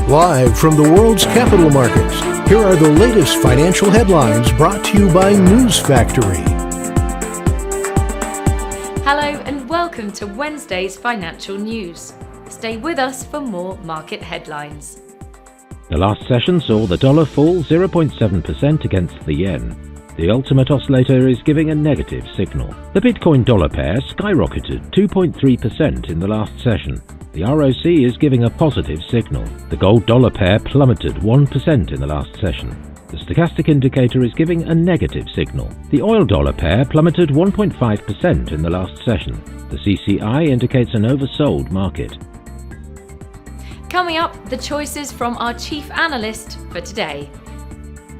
Live from the world's capital markets, here are the latest financial headlines brought to you by News Factory. Hello and welcome to Wednesday's financial news. Stay with us for more market headlines. The last session saw the dollar fall 0.7% against the yen. The ultimate oscillator is giving a negative signal. The Bitcoin dollar pair skyrocketed 2.3% in the last session. The ROC is giving a positive signal. The gold dollar pair plummeted 1% in the last session. The stochastic indicator is giving a negative signal. The oil dollar pair plummeted 1.5% in the last session. The CCI indicates an oversold market. Coming up, the choices from our chief analyst for today.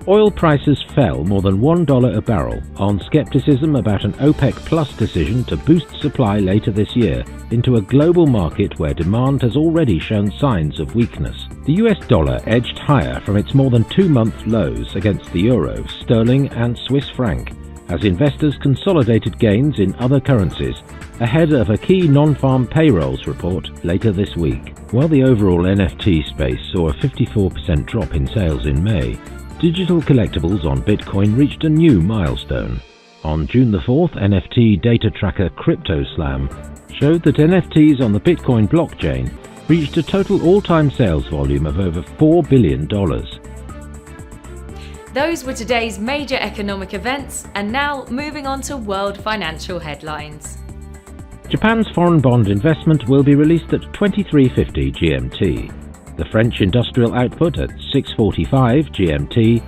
Oil prices fell more than $1 a barrel on skepticism about an OPEC Plus decision to boost supply later this year into a global market where demand has already shown signs of weakness. The US dollar edged higher from its more than 2-month lows against the euro, sterling and Swiss franc as investors consolidated gains in other currencies ahead of a key non-farm payrolls report later this week. While the overall NFT space saw a 54% drop in sales in May, digital collectibles on Bitcoin reached a new milestone. On June the 4th, NFT data tracker CryptoSlam showed that NFTs on the Bitcoin blockchain reached a total all-time sales volume of over $4 billion. Those were today's major economic events, and now moving on to world financial headlines. Japan's foreign bond investment will be released at 23:50 GMT. The French industrial output at 6:45 GMT,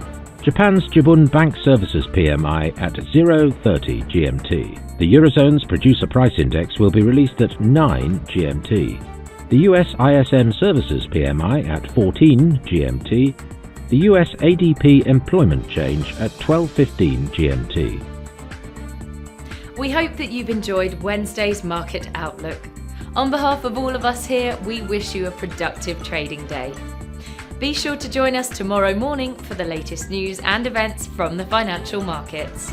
Japan's Jibun Bank Services PMI at 0:30 GMT. The Eurozone's Producer Price Index will be released at 9 GMT. The US ISM Services PMI at 14 GMT. The US ADP Employment Change at 12:15 GMT. We hope that you've enjoyed Wednesday's market outlook. On behalf of all of us here, we wish you a productive trading day. Be sure to join us tomorrow morning for the latest news and events from the financial markets.